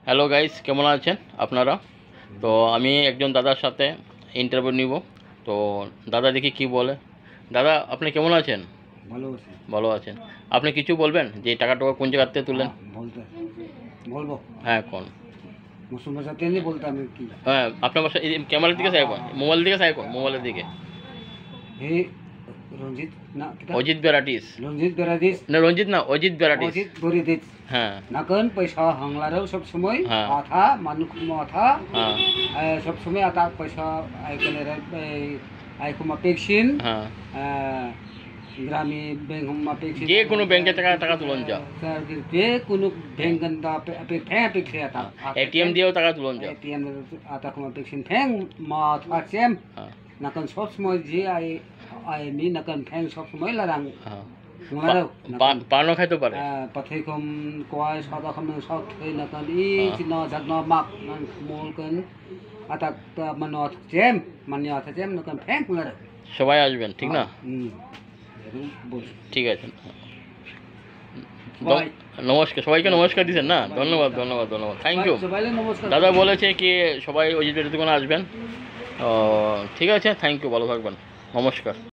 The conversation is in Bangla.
হ্যালো গাইস, কেমন আছেন আপনারা? তো আমি একজন দাদার সাথে ইন্টারভিউ নিব। তো দাদা দেখি কি বলে। দাদা, আপনি কেমন আছেন? ভালো আছি। ভালো আছেন। আপনি কিছু বলবেন যে টাকাটা কোন জায়গা থেকে তুললেন? বলতে বলবো হ্যাঁ, কোন? মুসলিম ভাষা তেমনি বলতে আমি কি হ্যাঁ, আপনার বাসা ক্যামেরার দিকে সাইড করুন, মোবাইল দিকে সাইড করুন, মোবাইলের দিকে। হে রঞ্জিত না কিতা অজিত বেরাটিস রঞ্জিত বেরাদিস না, রঞ্জিত না, অজিত বেরাটিস। অজিত বেরাদিস হ্যাঁ নাকন পয়সা হাংলারেও সব সময় হ্যাঁ। আথা মানুষ আথা হ্যাঁ সব সময় আতা পয়সা আইকনের আইকুমা পেকশিন হ্যাঁ, গ্রামী ব্যাংক হুমা পেকশিন যে কোনো ব্যাংকে টাকা তুলন যাও। যে কোনো ব্যাংক দা ফ্যাঁ পেকশে আতা এটিএম দিয়েও টাকা তুলন যাও। ATM আতা কুমা পেকশিন ফ্যাং মা থাকছেম হ্যাঁ নাকান সব সময় যে আই মি নাকান ফ্যাং সব সময় লারাং হ্যাঁ, ngalaw পানও খাইতে পারে। pathaikom kwai sada kham sok thei nakan I chino jagno mak nan mol kan atak manot jem manyat jem nakan phek lar সবাই আসবেন, ঠিক না? bol ঠিক আছে। বাই নমস্কার, সবাইকে নমস্কার দিচ্ছেন না? ধন্যবাদ ধন্যবাদ ধন্যবাদ, থ্যাংক ইউ। সবাইকে নমস্কার। দাদা বলেছে কি সবাই অজিত বেরাটিস দোকানে আসবেন। ঠিক আছে, থ্যাংক ইউ, ভালো থাকবেন, নমস্কার।